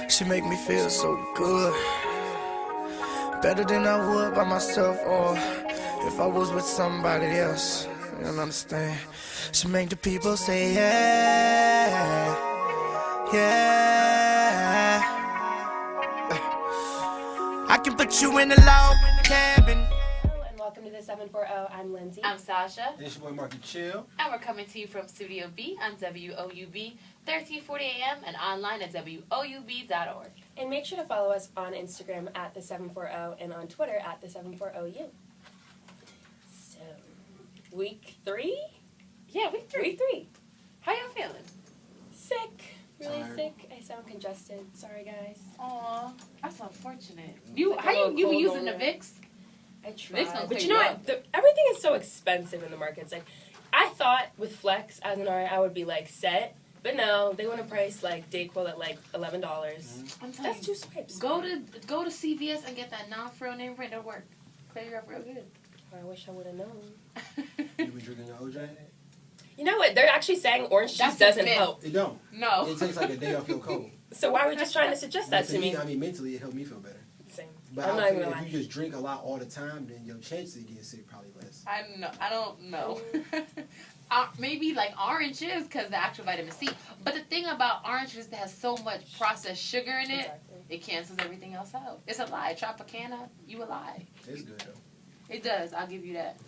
She make me feel so good. Better than I would by myself or if I was with somebody else. You don't understand. She make the people say yeah, yeah. I can put you in a log cabin. Hello and welcome to the 740. I'm Lindsay. I'm Sasha. And it's your boy Marky Chill. And we're coming to you from Studio B on WOUB 1340 AM and online at WOUB.org. And make sure to follow us on Instagram at the 740 and on Twitter at the 740U. So, week 3? Yeah, week 3. Week 3. How y'all feeling? Sick. Really Tired. sick. I sound congested. Sorry, guys. Aw, that's unfortunate. Like a little You cold using the over. Vicks? I Vicks tried. don't But clear you know you what? Everything is so expensive in the markets. Like, I thought with Flex as an RA I would be like set. But no, they want to price like Dayquil at like $11. I'm telling That's you, 2 swipes. go to CVS and get that non-frill name brand. It'll work. Clear you up real good. I wish I would have known. You been drinking your OJ? You know what? They're actually saying orange juice That's a doesn't myth. help. It don't. No. It takes like a day off your cold. So why were you just trying to suggest that But to me? I mean, mentally, it helped me feel better. Same. But I'm I not would even figure gonna if lie. you just drink a lot all the time, then your chances of getting sick probably less. I don't know. Maybe like oranges because the actual vitamin C. But the thing about oranges that has so much processed sugar in it, Exactly. it cancels everything else out. It's a lie. Tropicana, you a lie. It's good though. It does. I'll give you that.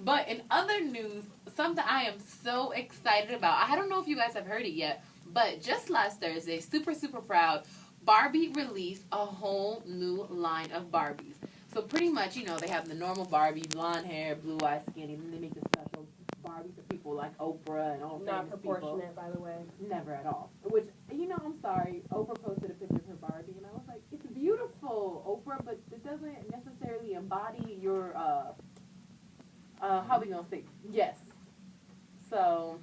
But in other news, something I am so excited about. I don't know if you guys have heard it yet, but just last Thursday, super, super proud, Barbie released a whole new line of Barbies. So pretty much, you know, they have the normal Barbie, blonde hair, blue eyes, skinny, and then they make the special Barbie for people like Oprah and all Not famous proportionate, by the way. people. Never at all. Which, you know, I'm sorry, Oprah posted a picture of her Barbie, and I was like, it's beautiful, Oprah, but it doesn't necessarily embody your, how we gonna say? Yes. So,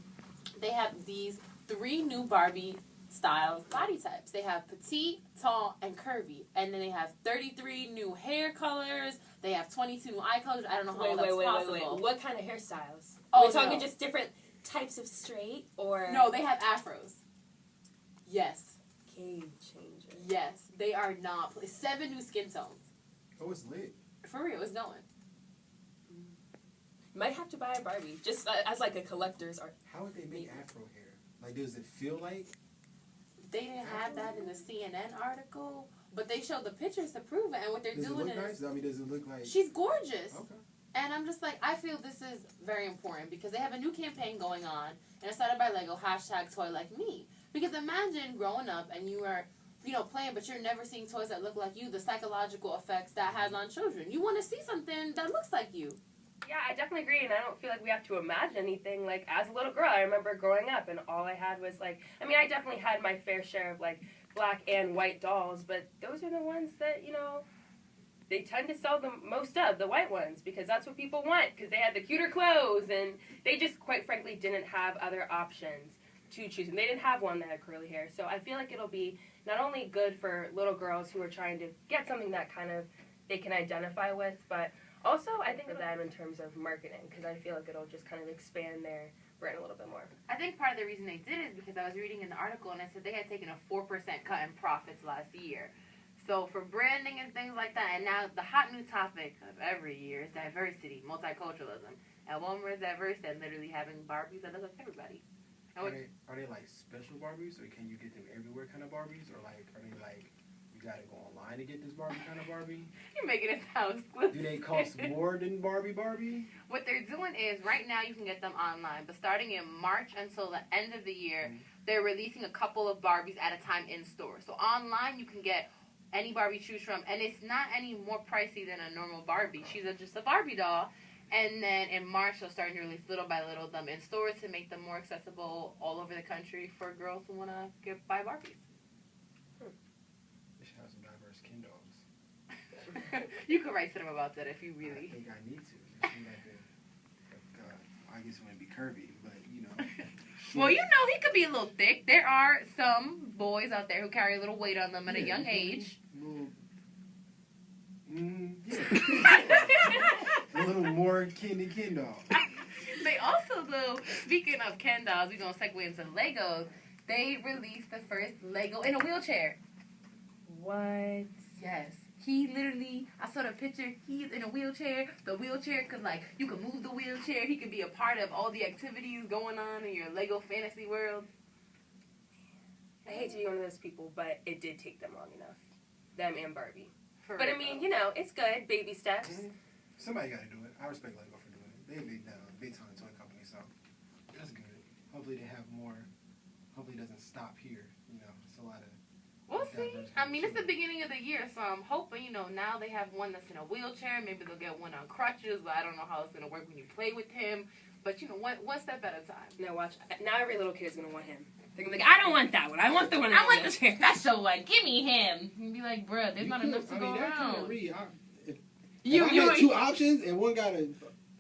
they have these 3 new Barbie styles, body types. They have petite, tall, and curvy. And then they have 33 new hair colors. They have 22 new eye colors. I don't know how that's possible. Wait. What kind of hairstyles? Oh, We're talking no. just different types of straight or... No, they have afros. Yes. Game changer. Yes. They are not. 7 new skin tones. Oh, it's lit. For real, it's going. Might have to buy a Barbie, just as like a collector's art. How would they make afro hair? Like, does it feel like? They didn't have that in the CNN article, but they showed the pictures to prove it. And what they're Does it doing look is, nice? I mean, does it look like? she's gorgeous. Okay. And I'm just like, I feel this is very important because they have a new campaign going on, and it's started by Lego, #ToyLikeMe. Because imagine growing up and you are, you know, playing, but you're never seeing toys that look like you, the psychological effects that has on children. You want to see something that looks like you. Yeah, I definitely agree, and I don't feel like we have to imagine anything. Like, as a little girl, I remember growing up, and all I had was, like, I mean, I definitely had my fair share of, like, black and white dolls, but those are the ones that, you know, they tend to sell the most of, the white ones, because that's what people want, because they had the cuter clothes, and they just, quite frankly, didn't have other options to choose, and they didn't have one that had curly hair, so I feel like it'll be not only good for little girls who are trying to get something that kind of they can identify with, but also I think of them in terms of marketing, because I feel like it'll just kind of expand their brand a little bit more. I think part of the reason they did it is because I was reading in the article and it said they had taken a 4% cut in profits last year. So for branding and things like that, and now the hot new topic of every year is diversity, multiculturalism. And one word diversity and literally having Barbies that look like everybody. Are they like special Barbies, or can you get them everywhere kind of Barbies, or like are they like you gotta go online to get this Barbie kind of Barbie? You're making it sound exclusive. Do they cost more than Barbie? What they're doing is, right now you can get them online, but starting in March until the end of the year, they're releasing a couple of Barbies at a time in store. So online you can get any Barbie to choose from, and it's not any more pricey than a normal Barbie. She's just a Barbie doll. And then in March they'll start to release little by little them in stores to make them more accessible all over the country for girls who want to buy Barbies. They should have some diverse Ken dolls. You could write to them about that if you I really... think I need to. Just seem like I guess it wouldn't be curvy, but you know. Well, you know, he could be a little thick. There are some boys out there who carry a little weight on them at a young age. A little more Ken to Ken doll. They also, though, speaking of Ken dolls, we're going to segue into Legos. They released the first Lego in a wheelchair. What? Yes. He literally, I saw the picture, he's in a wheelchair. The wheelchair could, like, you can move the wheelchair. He could be a part of all the activities going on in your Lego fantasy world. I hate to be one of those people, but it did take them long enough. Them and Barbie. For But I real. mean, you know, it's good. Baby steps. Somebody got to do it. I respect Lego for doing it. They big time toy company, so that's good. Hopefully they have more. Hopefully it doesn't stop here. You know, it's a lot of. We'll see. diverse I mean, it's the consumer. beginning of the year, so I'm hoping, you know, now they have one that's in a wheelchair. Maybe they'll get one on crutches. I don't know how it's going to work when you play with him. But, you know, one step at a time. Now watch. Now every little kid is gonna want him. They're gonna be like, I don't want that one. I want the one. I want the wheelchair." special one. Give me him. And be like, bruh, there's not enough to go that around. can't read. If You I had two options and one got a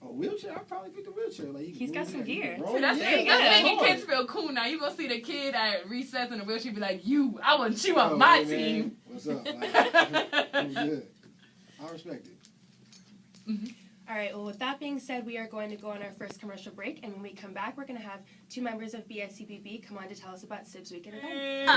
wheelchair, I'd probably pick the wheelchair. Like, He's got some gear. See, that's yeah, that's making hard. kids feel cool now. You gonna see the kid at recess in the wheelchair be like, I want you Oh, on my hey, man, team. What's up? Like, I'm good. I respect it. All right. Well, with that being said, we are going to go on our first commercial break, and when we come back, we're going to have two members of BSCPB come on to tell us about Sibs Weekend events.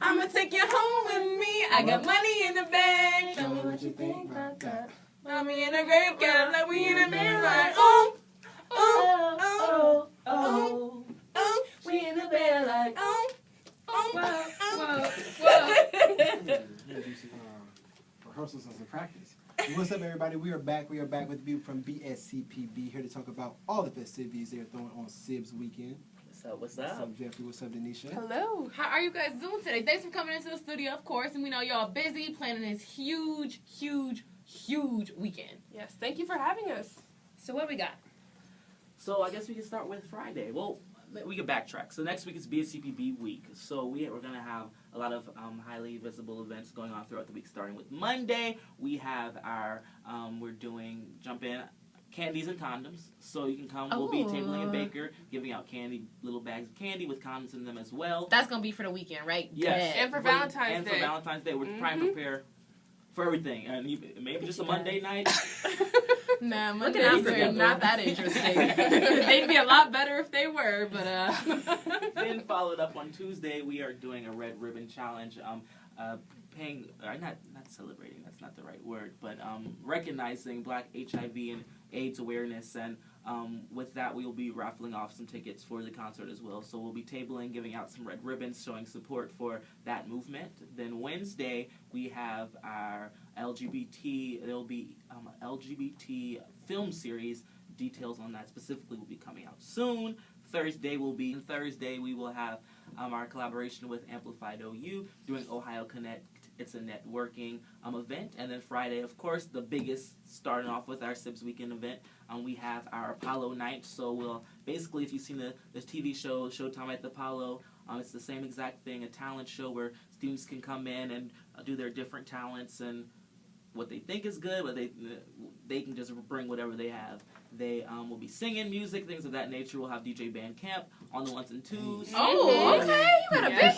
I'ma take you home with me. I got money in the bank. Tell me what you think about that. Mommy in a great girl, like we in a band like, oh, oh, oh, oh, oh. We in a band like, oh, oh, oh, We're gonna do some rehearsals and some practice. What's up, everybody? We are back. We are back with you from BSCPB, here to talk about all the festivities they're throwing on Sibs Weekend. What's What's up, Jeffrey? What's up, Denisha? Hello. How are you guys doing today? Thanks for coming into the studio, of course. And we know y'all busy planning this huge, huge, huge weekend. Yes, thank you for having us. So what we got? So I guess we can start with Friday. Well, we can backtrack. So next week is BSCPB week. So we're going to have a lot of highly visible events going on throughout the week. Starting with Monday, we have our, we're doing Jump In candies and condoms. So you can come. We'll be tabling in Baker, giving out candy, little bags of candy with condoms in them as well. That's going to be for the weekend, right? Yes. And for Valentine's and Day. for Valentine's Day, we're trying to prepare for everything. And maybe just a Monday night. Nah, Looking out Mondays for are people. not that interesting. They'd be a lot better if they were, but Then followed up on Tuesday, we are doing a red ribbon challenge. Paying, not celebrating. That's not the right word, but recognizing Black HIV and AIDS awareness, and with that, we will be raffling off some tickets for the concert as well. So we'll be tabling, giving out some red ribbons, showing support for that movement. Then Wednesday, we have our LGBT. There'll be LGBT film series. Details on that specifically will be coming out soon. Thursday, we will have our collaboration with Amplified OU doing Ohio Connect. It's a networking event. And then Friday, of course, the biggest, starting off with our Sibs Weekend event, we have our Apollo night. So we'll basically, if you've seen the TV show Showtime at the Apollo, it's the same exact thing, a talent show where students can come in and do their different talents and what they think is good, but they can just bring whatever they have. They will be singing music, things of that nature. We'll have DJ Bandcamp on the ones and twos. oh, okay, you got a big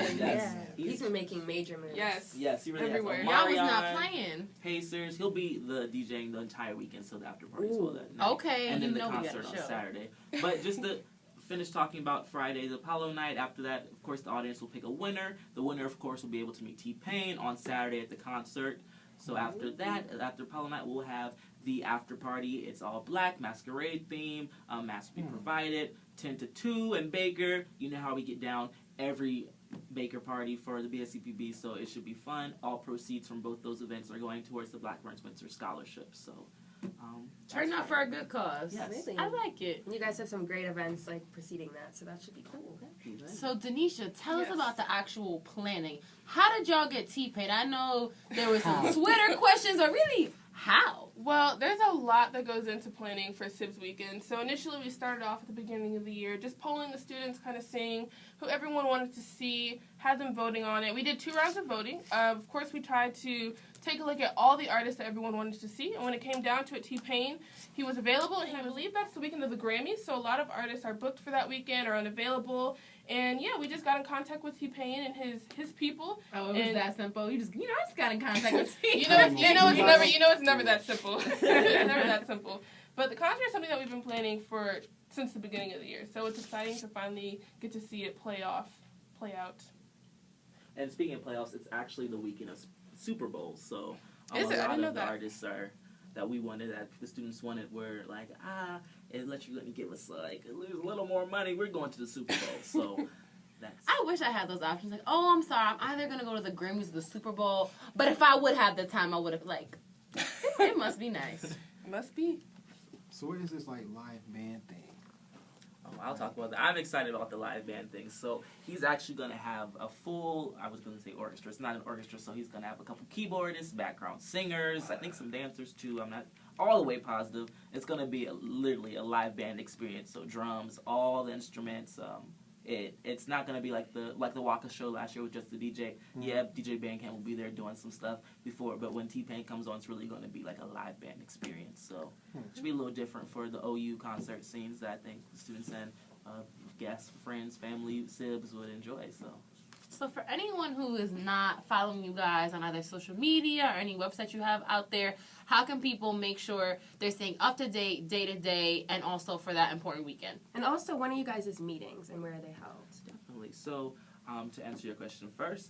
one. Yes. He's been making major moves. Yes. Yes, he really Everywhere. has. Y'all was not Omarion, playing. Pacers. He'll be the DJing the entire weekend, so the after party as well that night. Okay, And then you the know we got concert a on show. Saturday. But just to finish talking about Friday's Apollo night, after that, of course, the audience will pick a winner. The winner, of course, will be able to meet T-Pain on Saturday at the concert. So after that, after Apollo night, we'll have the after party. It's all black, masquerade theme, masks will be provided, 10 to 2 in Baker. You know how we get down every Baker party for the BSCPB, so it should be fun. All proceeds from both those events are going towards the Blackburn Spencer Scholarship. So Turn out for a good cause. Yes. Really? I like it. You guys have some great events like preceding that, so that should be cool. So, Denisha, tell us Yes. about the actual planning. How did y'all get T-Paid? I know there were some Twitter questions, or really, how? Well, there's a lot that goes into planning for Sibs Weekend. So initially we started off at the beginning of the year, just polling the students, kind of seeing who everyone wanted to see, had them voting on it. We did 2 rounds of voting. Of course, we tried to take a look at all the artists that everyone wanted to see. And when it came down to it, T-Pain, he was available, and I believe that's the weekend of the Grammys. So a lot of artists are booked for that weekend or unavailable. And yeah, we just got in contact with T-Pain and his people. Oh, it was And- that simple. I just got in contact with You know, it's never that simple. It's never that simple. But the concert is something that we've been planning for since the beginning of the year. So it's exciting to finally get to see it play out. And speaking of playoffs, it's actually the weekend of Super Bowl, so Is it? I a lot didn't know of the that. artists that we wanted, that the students wanted, were like, it let you give us like a little more money. We're going to the Super Bowl, so that's. I wish I had those options. Like, oh, I'm sorry, I'm either gonna go to the Grammys or the Super Bowl. But if I would have the time, I would have it must be nice. It must be. So what is this like live band thing? I'll talk about that. I'm excited about the live band thing. So he's actually going to have a full, I was going to say orchestra. It's not an orchestra, so he's going to have a couple keyboardists, background singers, I think some dancers too. I'm not all the way positive. It's going to be literally a live band experience. So drums, all the instruments. It's not going to be like the Waka show last year with just the DJ. Yeah, DJ Bandcamp will be there doing some stuff before, but when T-Pain comes on, it's really going to be like a live band experience. So it should be a little different for the OU concert scenes that I think the students and guests, friends, family, sibs would enjoy. So for anyone who is not following you guys on either social media or any website you have out there, how can people make sure they're staying up to date, day to day, and also for that important weekend? And also, when are you guys' meetings and where are they held? Definitely. So to answer your question first,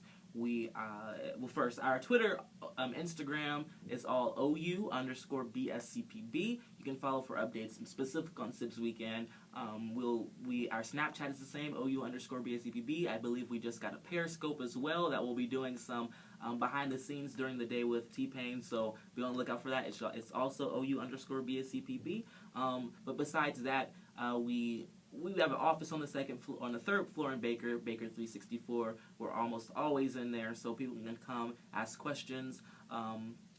first, our Twitter, Instagram is all OU_BSCPB. You can follow for updates specific on SIPS weekend. Our Snapchat is the same, OU_BSCPB. I believe we just got a Periscope as well that we'll be doing some behind the scenes during the day with T-Pain. So be on the lookout for that. It's also OU_BSCPB. But besides that, we have an office on the third floor in Baker 364. We're almost always in there, so people can come, ask questions,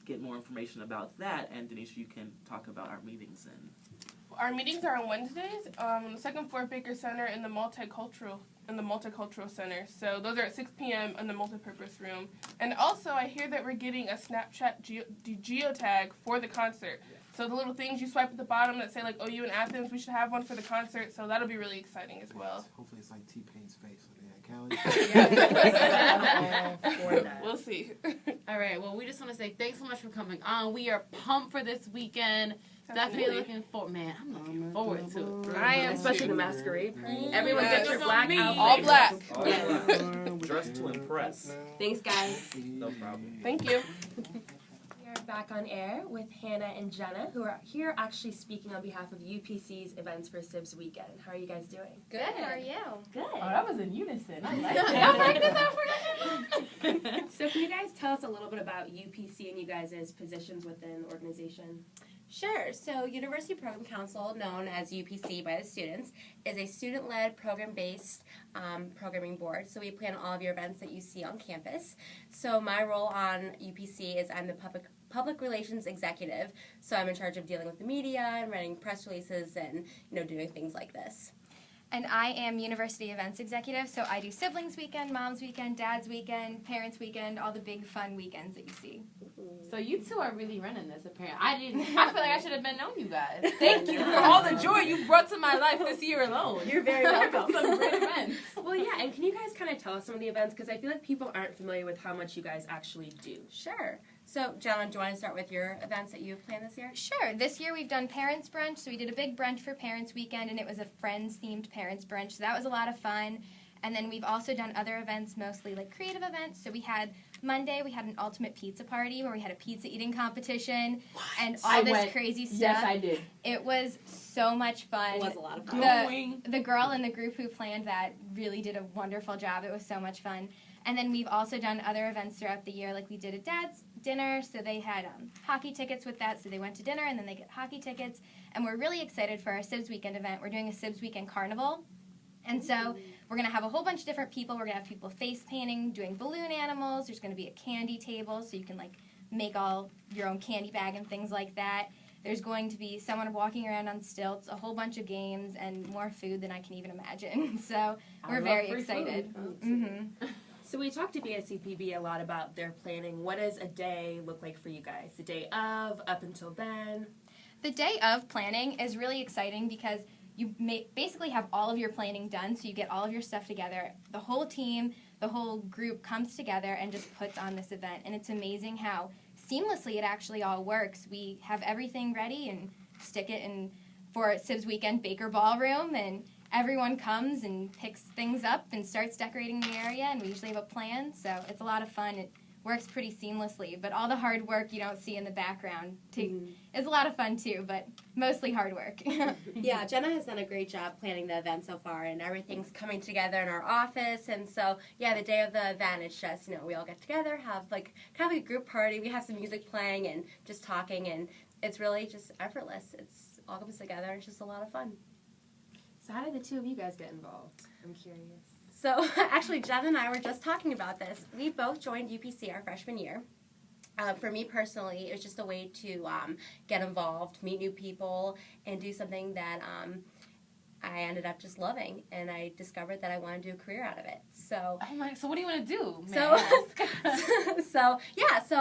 get more information about that. And Denisha, you can talk about our meetings. Our meetings are on Wednesdays on the second floor of Baker Center in the multicultural center. So those are at 6 p.m. in the multipurpose room. And also, I hear that we're getting a Snapchat geotag for the concert. So the little things you swipe at the bottom that say like OU in Athens, we should have one for the concert. So that'll be really exciting as well. Hopefully it's like T-Pain's face. So We'll see. All right. Well, we just want to say thanks so much for coming on. We are pumped for this weekend. Definitely Definitely. looking forward. Man, I'm looking forward to it. I am Especially too. the masquerade parade. Everyone Yes. get your black outfit. All black. Dressed to impress. Thanks, guys. No problem. Thank you. We are back on air with Hannah and Jenna, who are here actually speaking on behalf of UPC's events for SIBS weekend. How are you guys doing? Good. How are you? Good. that was in unison. I like that. So can you guys tell us a little bit about UPC and you guys' positions within the organization? Sure. So, University Program Council, known as UPC by the students, is a student-led, program-based programming board. So we plan all of your events that you see on campus. So my role on UPC is I'm the public relations executive. So I'm in charge of dealing with the media and writing press releases and doing things like this. And I am University Events Executive, so I do Siblings Weekend, Mom's Weekend, Dad's Weekend, Parents Weekend, all the big fun weekends that you see. So you two are really running this, apparently. I feel like I should have been known you guys. Thank you for all the joy you've brought to my life this year alone. You're very welcome. Some great events. Well, yeah, and can you guys kind of tell us some of the events? Because I feel like people aren't familiar with how much you guys actually do. Sure. So, Jenna, do you want to start with your events that you've planned this year? Sure. This year we've done Parents Brunch, so we did a big brunch for Parents Weekend, and it was a Friends-themed Parents Brunch, so that was a lot of fun. And then we've also done other events, mostly like creative events. So we had Monday, we had an ultimate pizza party where we had a pizza eating competition and all this crazy stuff. Yes, I did. It was so much fun. It was a lot of fun. The girl in the group who planned that really did a wonderful job. It was so much fun. And then we've also done other events throughout the year, like we did a dad's dinner, so they had hockey tickets with that, so they went to dinner and then they get hockey tickets. And we're really excited for our Sibs Weekend event. We're doing a Sibs Weekend Carnival. And so we're going to have a whole bunch of different people. We're going to have people face painting, doing balloon animals. There's going to be a candy table, so you can make all your own candy bag and things like that. There's going to be someone walking around on stilts, a whole bunch of games, and more food than I can even imagine. So we're very excited. Mm-hmm. So we talked to BSCPB a lot about their planning. What does a day look like for you guys? The day of, up until then? The day of planning is really exciting because you basically have all of your planning done, so you get all of your stuff together. The whole team, the whole group comes together and just puts on this event. And it's amazing how seamlessly it actually all works. We have everything ready and stick it in for Sibs Weekend Baker Ballroom, and everyone comes and picks things up and starts decorating the area, and we usually have a plan, so it's a lot of fun. It works pretty seamlessly, but all the hard work you don't see in the background is a lot of fun too, but mostly hard work. Yeah, Jenna has done a great job planning the event so far, and everything's coming together in our office. And so, yeah, the day of the event, it's just, we all get together, have like kind of a group party. We have some music playing and just talking, and it's really just effortless. It's all comes together. It's just a lot of fun. So how did the two of you guys get involved? I'm curious. So actually, Jen and I were just talking about this. We both joined UPC our freshman year. For me personally, it was just a way to get involved, meet new people, and do something that I ended up just loving. And I discovered that I wanted to do a career out of it. So, So what do you want to do? So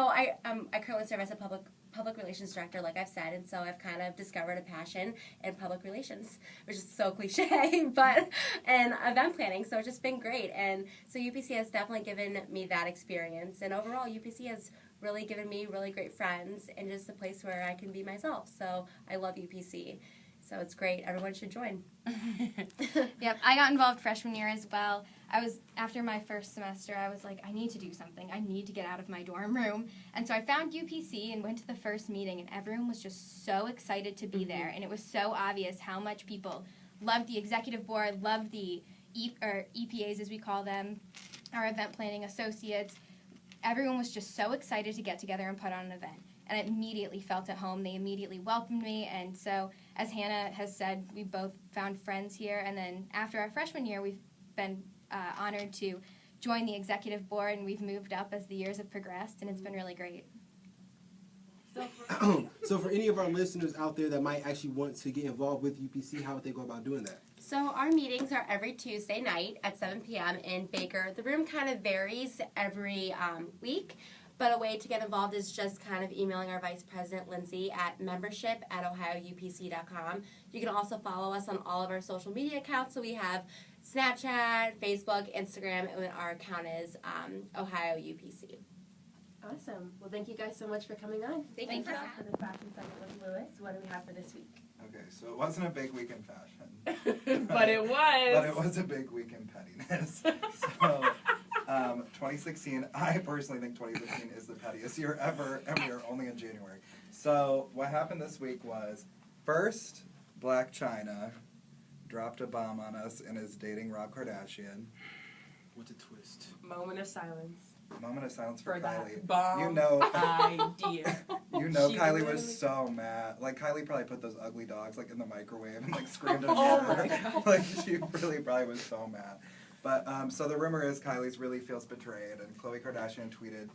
I currently serve as a public relations director, like I've said, and so I've kind of discovered a passion in public relations, which is so cliche, but and event planning. So it's just been great, and so UPC has definitely given me that experience, and overall UPC has really given me really great friends and just a place where I can be myself. So I love UPC. So it's great. Everyone should join. Yep, I got involved freshman year as well. After my first semester, I was like, I need to do something. I need to get out of my dorm room. And so I found UPC and went to the first meeting, and everyone was just so excited to be there. And it was so obvious how much people loved the executive board, loved the EPAs, as we call them, our event planning associates. Everyone was just so excited to get together and put on an event. And I immediately felt at home. They immediately welcomed me. And so, as Hannah has said, we both found friends here. And then after our freshman year, we've been honored to join the executive board, and we've moved up as the years have progressed, and it's been really great. So for any of our listeners out there that might actually want to get involved with UPC, how would they go about doing that? So our meetings are every Tuesday night at 7 p.m. in Baker. The room kind of varies every week, but a way to get involved is just kind of emailing our Vice President, Lindsay, at membership@ohioupc.com. You can also follow us on all of our social media accounts. So we have Snapchat, Facebook, Instagram, and our account is Ohio UPC. Awesome. Well, thank you guys so much for coming on. Thank you for For the Fashion Summit with Lewis. What do we have for this week? Okay, so it wasn't a big week in fashion. But it was. But it was a big week in pettiness. So, 2016, I personally think 2016 is the pettiest year ever, and we are only in January. So what happened this week was, first, Black China dropped a bomb on us and is dating Rob Kardashian. What a twist. Moment of silence. Moment of silence for Kylie. That bomb You know, idea. you know She Kylie literally- was so mad. Like, Kylie probably put those ugly dogs, like, in the microwave and, like, screamed at Oh her. my God. Like, she really probably was so mad. But, so the rumor is Kylie's really feels betrayed, and Khloe Kardashian tweeted,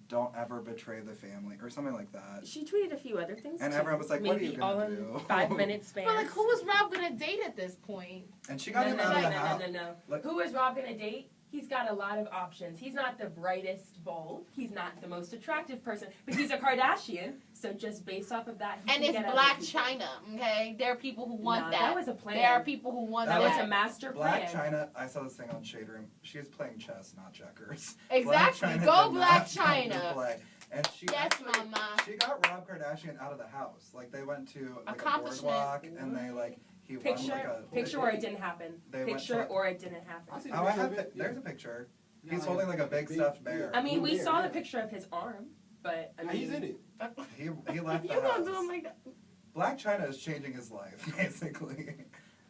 "Don't ever betray the family," or something like that. She tweeted a few other things And too. everyone was like, what are Maybe you gonna all in do? 5 minute span. But who was Rob gonna date at this point? And she got him out of the house. No. Like- Who is Rob gonna date? He's got a lot of options. He's not the brightest bulb. He's not the most attractive person, but he's a Kardashian. So just based off of that, he And can it's get Black other people. China, okay? There are people who want Nah, that. that was a plan. There are people who want That that. was a master Black plan. China, I saw this thing on Shade Room. She is playing chess, not checkers. Exactly. Blac Chyna Go did Black not come to China. play. And she Yes, actually- mama. She got Rob Kardashian out of the house. Like, they went to like a Accomplishment. boardwalk, and they like he won Picture, like a picture or it didn't happen. They went Picture to- or it didn't happen. I'll see Oh, I picture have. of it. There's a picture. Yeah, He's holding like a big stuffed bear. I mean, we Bear, saw yeah. the picture of his arm, but I Yeah, mean, he's in it. He left You the gonna house. do him like that? Black China is changing his life, basically.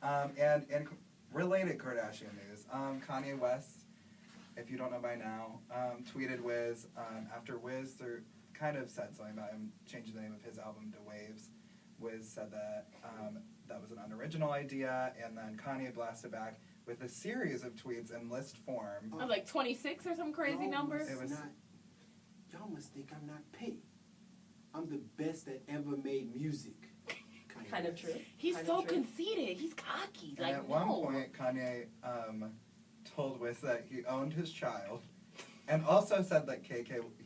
And related Kardashian news, Kanye West, if you don't know by now, tweeted Wiz after Wiz kind of said something about him changing the name of his album to Waves. Wiz said that that was an unoriginal idea, and then Kanye blasted back with a series of tweets in list form. I was like 26 or some crazy Y'all number. must It was- not- y'all must think I'm not paid. I'm the best that ever made music. Kanye kind of West. true. He's Kind so of true. conceited. He's cocky. And Like, at no. one point, Kanye told Wiz that he owned his child, and also said that he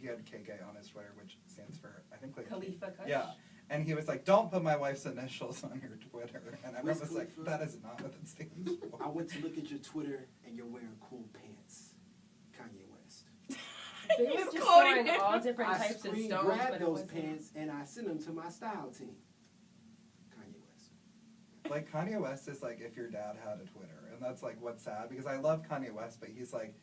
had KK on his Twitter, which stands for, I think, like Khalifa Kush. Yeah. And he was like, "Don't put my wife's initials on your Twitter." And everyone Wiz was like, Khalifa. "That is not what it stands for." I went to look at your Twitter and you're wearing cool pants. Kanye West. They were He's just quoting throwing him. all different I types of screen stones, grabbed but it those wasn't. pants and I sent them to my style team. Kanye West. like Kanye West is like if your dad had a Twitter, and that's like what's sad because I love Kanye West, but he's like,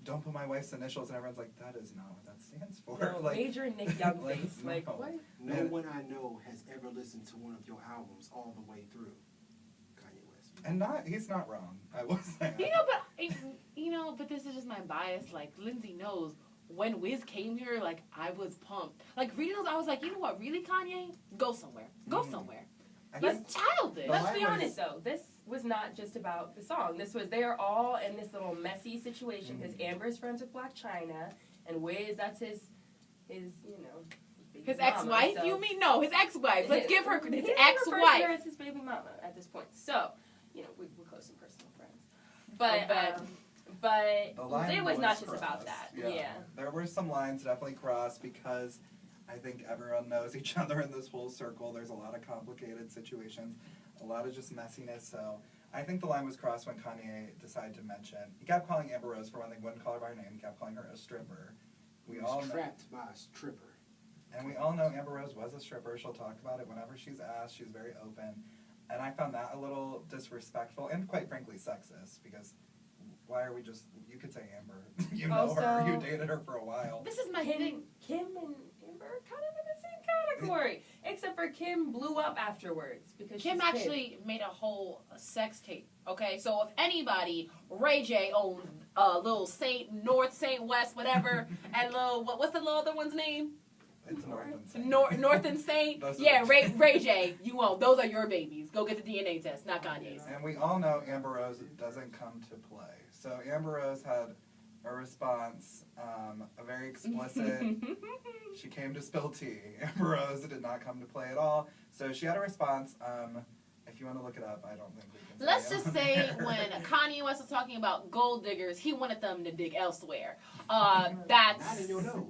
don't put my wife's initials, and everyone's like, that is not what that stands for. No, like, major Nick Young face. no. Like what? No And- one I know has ever listened to one of your albums all the way through. Kanye West. And he's not wrong. I will say. But this is just my bias. Like Lindsay knows when Wiz came here, like I was pumped. Like reading those, I was like, you know what, really, Kanye, go somewhere, go somewhere. I He's think- childish. The Let's line be was- honest though, this was not just about the song. This was they're all in this little messy situation because Amber's friends with Black China and Wiz, that's his baby His mama, ex-wife? so- You mean no? His ex-wife. Let's give her his He refers to her ex-wife. as his baby mama at this point. So, we're close and personal friends. But The line it was not just crossed. about that. Yeah. There were some lines definitely crossed because I think everyone knows each other in this whole circle. There's a lot of complicated situations, a lot of just messiness. So I think the line was crossed when Kanye decided to mention. He kept calling Amber Rose for one thing, wouldn't call her by her name. He kept calling her a stripper. We He all was know, trapped by a stripper. and we all know Amber Rose was a stripper. She'll talk about it whenever she's asked. She's very open. And I found that a little disrespectful and quite frankly sexist because why are we just, you could say Amber. You know her, Also- you dated her for a while. This is my thing. Kim and Amber are kind of in the same category, except for Kim blew up afterwards because Kim she's actually made a whole sex tape. Okay, so if anybody, Ray J owned Little Saint, North Saint, West, whatever, and little what's the little other one's name? It's North and Saint. North and Saint. Those are Yeah, the- Ray J. You own those are your babies. Go get the DNA test, not Kanye's. And we all know Amber Rose doesn't come to play. So Amber Rose had a response, a very explicit, she came to spill tea. Amber Rose did not come to play at all. So she had a response, if you want to look it up, I don't think we can Let's say it just on say air. when Kanye West was talking about gold diggers, he wanted them to dig elsewhere. That's Not in your nose.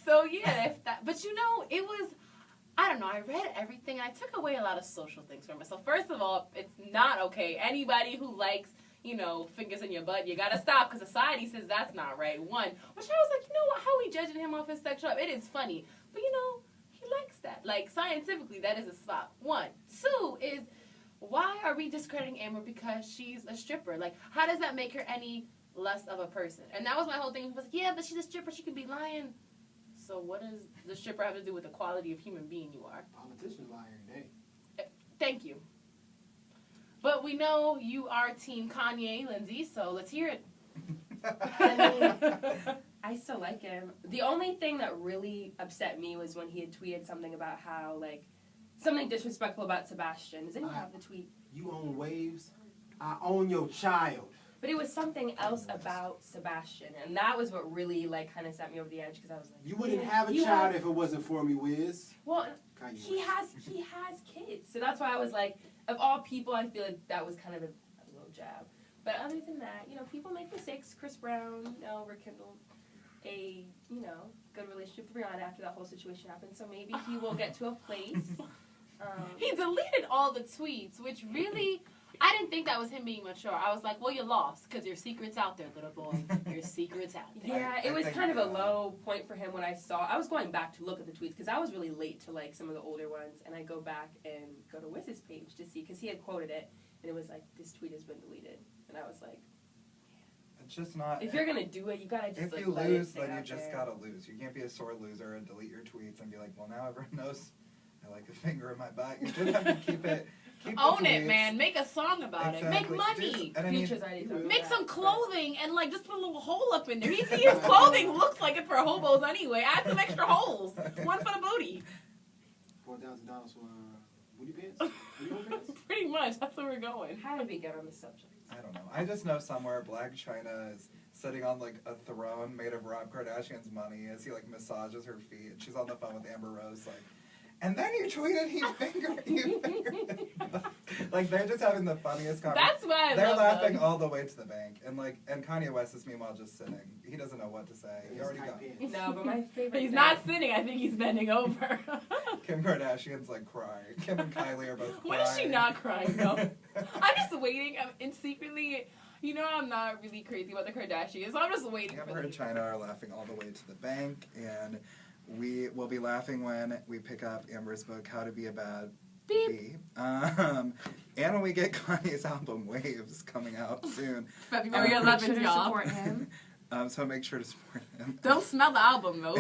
so yeah, if that. But it was. I don't know. I read everything. And I took away a lot of social things from it. So first of all, it's not okay. Anybody who likes fingers in your butt, you gotta stop because society says that's not right. One, which I was like, you know what? How are we judging him off his sexual? It is funny, but he likes that. Like scientifically, that is a spot. One, two is. Why are we discrediting Amber because she's a stripper? Like, how does that make her any less of a person? And that was my whole thing. It was like, yeah, but she's a stripper. She could be lying. So what does the stripper have to do with the quality of human being you are? Politicians lie every day. Thank you. But we know you are Team Kanye, Lindsay, so let's hear it. I still like him. The only thing that really upset me was when he had tweeted something about how something disrespectful about Sebastian. Does anyone have the tweet? You own waves. I own your child. But it was something else about Sebastian, and that was what really kind of set me over the edge because I was like, You wouldn't "Yeah, have a you child if it wasn't for me, Wiz. Well, Kanye he West. has kids, so that's why I was like, of all people, I feel like that was kind of a little jab. But other than that, people make mistakes. Chris Brown, rekindled a good relationship with Rihanna after that whole situation happened, so maybe he will get to a place. He deleted all the tweets, which really, I didn't think that was him being mature. I was like, well, you lost because your secret's out there, little boy. Your secret's out there. Yeah, it was kind of a low point for him when I was going back to look at the tweets because I was really late to some of the older ones, and I go back and go to Wiz's page to see because he had quoted it, and it was like, this tweet has been deleted, and I was like, It's just not. if you're gonna do it, you gotta just If you let it lose, stay then you out just there. gotta lose. You can't be a sore loser and delete your tweets and be like, well, now everyone knows I like a finger in my butt. You just have to keep it. Keep the Own it, tweets. man. Make a song about it. Make Exactly. money. And I mean, Future's already done Make that, some but- clothing and just put a little hole up in there. His clothing looks like it for hobos anyway. Add some extra holes. One for the booty. $4,000 for booty pants? Booty pants? Pretty much. That's where we're going. How did we get on the subject? I don't know. I just know somewhere Black China is sitting on a throne made of Rob Kardashian's money as he massages her feet. And she's on the phone with Amber Rose and then you tweeted he fingered you. They're just having the funniest conversation. That's why I They're love laughing them. all the way to the bank, and Kanye West is meanwhile just sitting. He doesn't know what to say. He His already tight got pants. No, but my favorite. He's thing- not sitting. I think he's bending over. Kim Kardashian's crying. Kim and Kylie are both crying. When is she not crying, though? I'm just waiting. And secretly, I'm not really crazy about the Kardashians, so I'm just waiting for Amber them. and China are laughing all the way to the bank, and we will be laughing when we pick up Amber's book, How to Be a Bad Beep. And when we get Kanye's album Waves coming out soon. February Make 11th, sure to y'all. support him. So make sure to support him. Don't smell the album, though.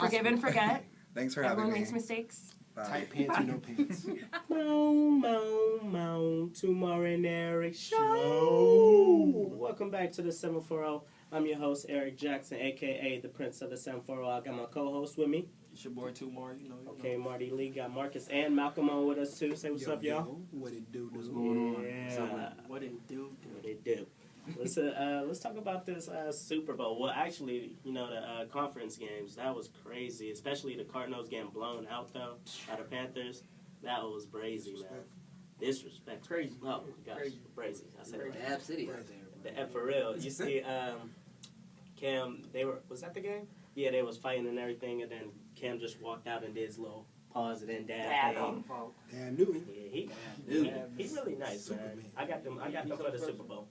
Forgive and forget. Thanks for having Everyone me. makes mistakes. Bye. Tight pants or no pants. Moan to Marinary Show. Welcome back to the 740. I'm your host, Eric Jackson, a.k.a. the Prince of the 740. I got my co-host with me. It's your boy, Tumar. Okay, Marty Lee. Got Marcus and Malcolm on with us, too. Say what's up, y'all. What it do? What's going on? Yeah. What it do? What they do. Let's talk about this Super Bowl. Well, actually, the conference games, that was crazy. Especially the Cardinals getting blown out, though, by the Panthers. That was brazy, man. Disrespect. Crazy. Oh, my gosh. Brazy. I said it. Ab City out there. For real. You see, Cam, was that the game? Yeah, they was fighting and everything, and then Cam just walked out and did his little pause and then dad thing. Dan Newton. Yeah, he's really nice, man. Superman. I got them for the Super Bowl.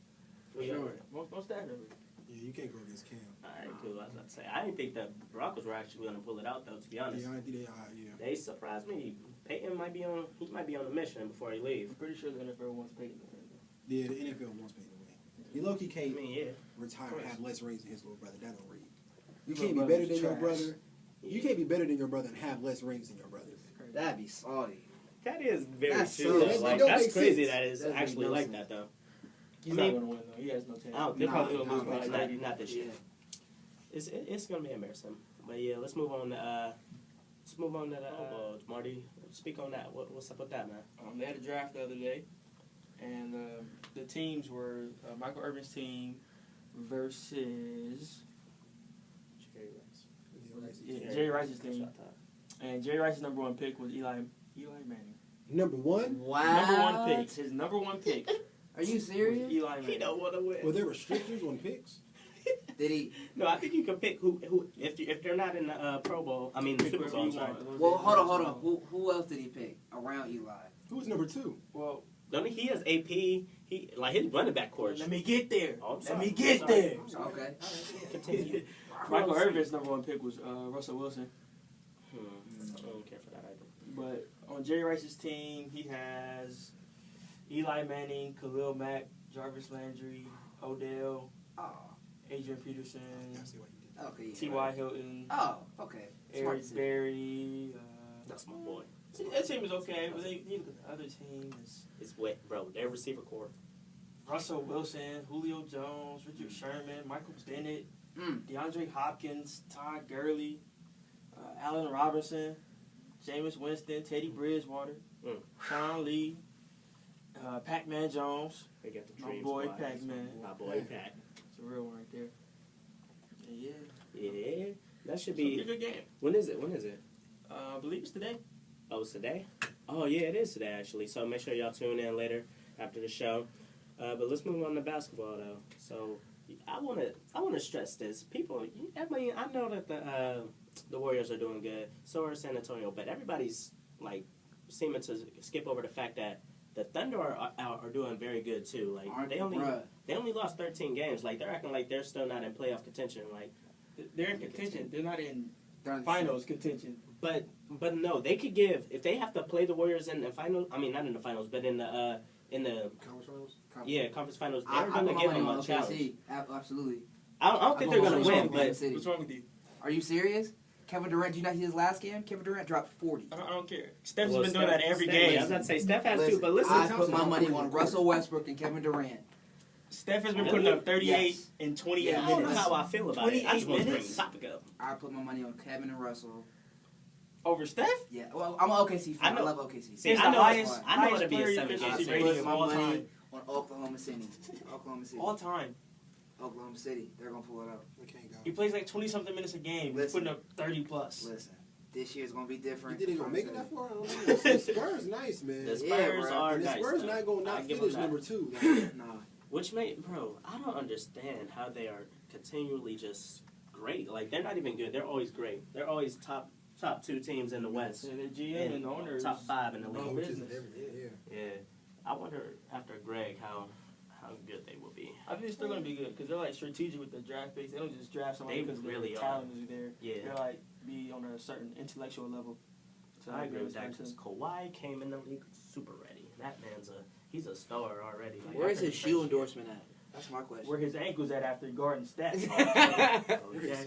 Sure. Most definitely. Yeah, you can't go against Cam. Alright, cool. I was about to say, I didn't think the Broncos were actually going to pull it out, though. To be honest, Yeah, I think they are. Yeah. they surprised me. Peyton might be on a mission before he leaves. I'm pretty sure the NFL wants Peyton. Yeah, the NFL wants Peyton to win. He low-key I can't mean, yeah. retire and have less rings than his little brother. That don't read. You Little can't be brother's better than your trash. brother. You can't be better than your brother and have less rings than your brother. That'd be salty. That is very That's true. so- though. that Like, don't that's make crazy sense. that it's That makes actually no like sense. that, though. He's I not mean- going to win, though. He has no chance. I don't They're think probably going to lose no, by no, like not this year. It's gonna be embarrassing. But yeah, let's move on to Marty. Speak on that. What's up with that, man? They had a draft the other day, and the teams were Michael Irvin's team versus Jerry Rice's team. And Jerry Rice's number one pick was Eli Manning. Number one? Wow. Number one pick. His number one pick Are you was serious? Eli Manning. He don't want to win. Were there restrictions on picks? Did he? No, I think you can pick who if they're not in the Pro Bowl. I mean, the Super Bowl. I'm sorry. Well, hold on. Who else did he pick around Eli? Who was number two? Well, Don't he has AP? He like his running back coach. let me get there. Oh, I'm Let sorry. me I'm get sorry. there. I'm sorry. Okay. Continue. Michael Irvin's number one pick was Russell Wilson. I don't care for that either. But on Jerry Rice's team, he has Eli Manning, Khalil Mack, Jarvis Landry, Odell, Oh. Adrian Peterson, I see what you did. Okay. yeah. T.Y. Hilton, Oh. Okay. Smart Eric decision. Berry. That's my boy. That team is okay, but you look at the other team is It's wet, bro. Their receiver core. Russell Wilson, Julio Jones, Richard Sherman, Michael Bennett, Mm. DeAndre Hopkins, Todd Gurley, Allen Robinson, Jameis Winston, Teddy Bridgewater, Sean Lee, Pac-Man Jones. They got the My dream boy squad. Pac-Man. My boy Pac. It's a real one right there. And Yeah, that should be a be. good game. When is it? I believe it's today. Oh, it's today? Oh, yeah, it is today, actually. So make sure y'all tune in later after the show. But let's move on to basketball, though. So I want to stress this. People, I mean, I know that the Warriors are doing good. So are San Antonio. But everybody's, like, seeming to skip over the fact that the Thunder are doing very good, too. Like, they only lost 13 games. Like, they're acting like they're still not in playoff contention. Like, They're in contention. They're not in They're on the finals contention. But no, they could give if they have to play the Warriors in the finals. I mean, not in the finals, but in the Conference finals? conference finals. I They're put gonna my give money them on a challenge. OKC. Absolutely. I don't think they're gonna What's wrong win, with but Kansas City? What's wrong with you? Are you serious? Kevin Durant, did you not see his last game? Kevin Durant dropped 40. I don't care. Steph's well, been doing that every game. I was about to say Steph has Listen, too, but listen, I put my money on Russell Westbrook and Kevin Durant. Steph has been putting up 38 Yes. in 28 Yeah. I don't know minutes. how I feel about it. I just 28 want to bring minutes? the topic up. I put my money on Kevin and Russell. Over Steph? Yeah, well, I'm an OKC fan. I I, know. love OKC. See, It's I the know highest, I know highest it'll be a player 7-game efficiency series. rating of my all money time. on Oklahoma City. Oklahoma City. All time. Oklahoma City. They're going to pull it out. We can't go. He plays like 20-something minutes a game. He's Listen. putting up 30 plus. Listen, this year's going to be You different. didn't even I'm make it saying. that far? I don't know. The Spurs nice, man. The Yeah, Spurs bro. are And the nice. Spurs though. not going to I not give finish them that. number two. Like, Nah. Which bro, I don't understand how they are continually just great. Like they're not even good. They're always great. They're always top 2 teams in the West. Yeah, the GM and the owner is top 5 in the no league. coaches business. and everything, yeah. Yeah, I wonder after Greg how good they will be. I think it's still going to be good because they're like strategic with the draft picks. They don't just draft somebody They because really their are. talent is there. Yeah. They're like be on a certain intellectual level. I agree with that because Kawhi came in the league super ready. That he's a star already. Like, Where's his shoe endorsement at? That's my question. Where his ankles at after guarding stats?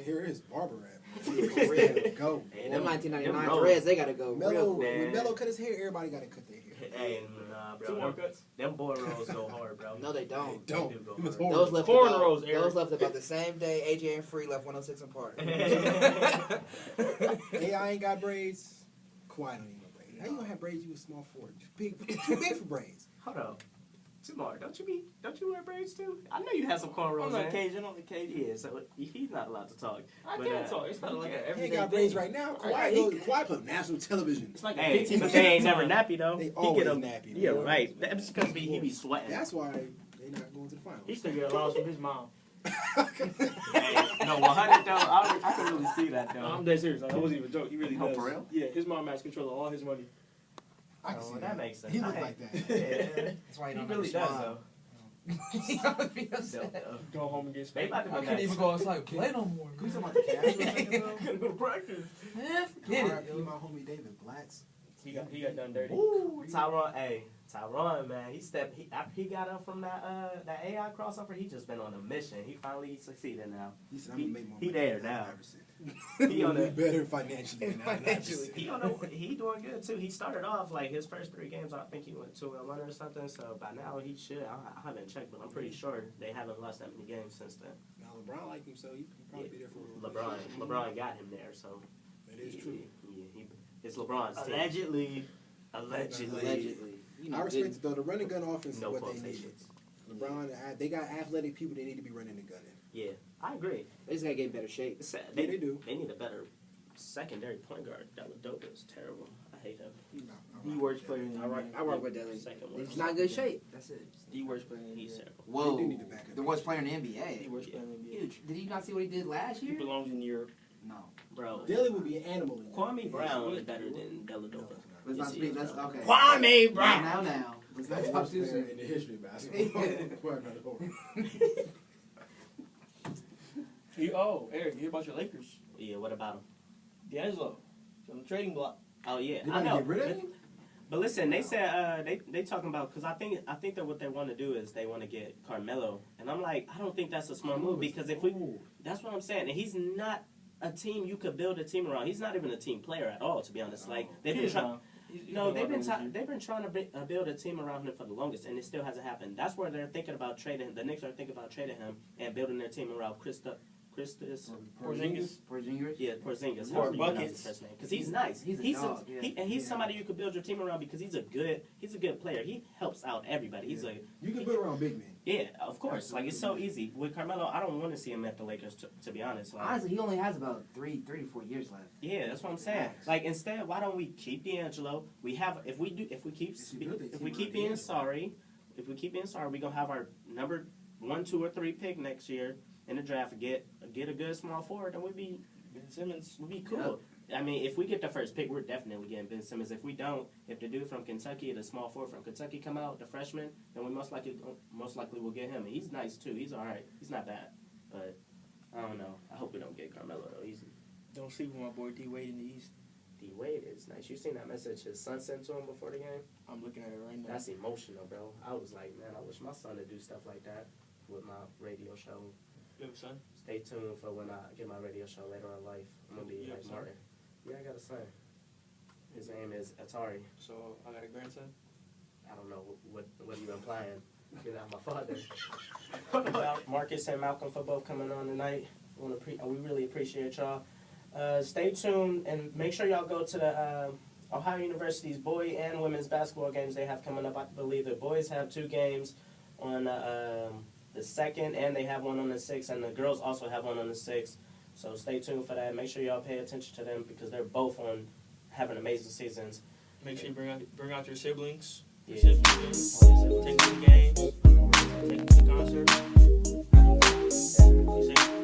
Here is Barber at. For real. Go. Hey, Them them 1999 rolls. threads, they gotta go real Melo, quick. when Melo cut his hair, everybody got to cut their hair. Hey, nah, bro. Two more cuts. Them boy rolls go hard, bro. No, they don't. They don't. They do go It was hard. Those left Corn about, rolls, Eric. those left about the same day AJ and Free left 106 and Park. AI ain't got braids. Kawhi don't even have braids. How you gonna have braids? You a small forward. Too big for braids. Hold on. Tomorrow, don't you wear braids too? I know you have some cornrows. On occasion. Yeah, so he's not allowed to talk. I But, can't talk. It's not like an He everyday ain't got thing. braids right now. Kawhi put on national television. It's like a Hey, 15 but they ain't never nappy though. They He always get 'em- nappy. Yeah, man. right. That's because he be sweating. That's why they not going to the finals. He still get allowance from his mom. Hey, no, 100 though. I can really see that though. No, I'm dead serious. Like, that wasn't even a joke. He really Oh, does. for real? Yeah, his mom has control of all his money. I can Oh, see that makes sense. He look I- like that. Yeah, That's why he you don't really never does smile. though. He don't be upset. Go home and get They spanked. about to I go couldn't next. even go outside and play no more. Can we talk about the Cavs for a second, though? Couldn't go to practice. Man, forget it. RIP my homie David Blatts. He got done dirty. Ooh, Tyron, man, after he got up from that AI crossover, he just been on a mission. He finally succeeded now. He said, I'm going to make more He money there than now. Iverson. He on Be the better financially than Iverson. he doing good too. He started off like his first 3 games. I think he went 2-1 or something. So by now he should. I haven't checked, but I'm pretty sure they haven't lost that many games since then. Now LeBron liked him, so he probably be there for a little bit. LeBron got him there. So That is true. Yeah, it's LeBron's team. Allegedly. You know, I respect it though. The running gun offense No is what they need. quotations. LeBron, they got athletic people. They need to be running the gun in. Yeah, I agree. They just gotta get in better shape. They do. They need a better secondary point guard. Dellavedova is terrible. I hate him. The worst player in the NBA. I work with Deli. Second He's worst. not in good shape. That's it. The worst player in the He's NBA. terrible. Whoa. They do need to back up. The worst player in the The NBA. worst player in the NBA. Huge. Did you not see what he did last He year? belongs in Europe. No. Bro, Dilly would be an animal. In Kwame Brown is better than Dellavedova. Let's not speak. Let's okay. Kwame Brown. Now. Let's not talk Best too player soon. in the history of basketball. Eric, you hear about your Lakers? Yeah, what about him? D'Angelo. He's on the trading block. Oh yeah, They I want to know. get rid of him? But listen, they said they talking about because I think that what they want to do is they want to get Carmelo, and I'm like, I don't think that's a smart move because if we, that's what I'm saying, and he's not a team you could build a team around. He's not even a team player at all, to be honest. Like they've been trying. No, they've been trying to build a team around him for the longest, and it still hasn't happened. That's where they're thinking about trading. The Knicks are thinking about trading him and building their team around Christus. Porzingis. Yeah, Porzingis. Or How do you pronounce Buckets. his first name? Because he's nice. He's a dog, yeah. He's somebody you could build your team around because he's a good player. He helps out everybody. He's You can build around big men. yeah, of course. Like it's so easy with Carmelo. I don't want to see him at the Lakers to be honest. Like, Honestly, he only has about 3 to 4 years left. yeah, that's what I'm saying. Like instead, why don't we keep D'Angelo? We have if we keep being sorry, we're gonna have our number 1, 2, or 3 pick next year in the draft. Get a good small forward, and we'd be Ben Simmons. cool. I mean, if we get the first pick, we're definitely getting Ben Simmons. If we don't, if the dude from Kentucky, the small forward from Kentucky, come out, the freshman, then we most likely will get him. And he's nice too. He's all right. He's not bad, but I don't know. I hope we don't get Carmelo though. He's Don't sleep with my boy D Wade in the East. D Wade is nice. You seen that message his son sent to him before the game? I'm looking at it right now. That's emotional, bro. I was like, man, I wish my son would do stuff like that with my radio show. You have a son? Stay tuned for when I get my radio show later in life. I'm gonna be You have like a son? Martin. Yeah, I got a son. His name is Atari. So I got a grandson. I don't know what you implying. You're not my father. Marcus and Malcolm for both coming on tonight. We really appreciate y'all. Stay tuned and make sure y'all go to the Ohio University's boy and women's basketball games they have coming up. I believe the boys have 2 games on the 2nd, and they have one on the 6th, and the girls also have one on the 6th. So stay tuned for that. Make sure y'all pay attention to them because they're both having amazing seasons. Make sure you bring out your siblings. Yeah. Your siblings. Take them to the games. Take them to the concert. You see?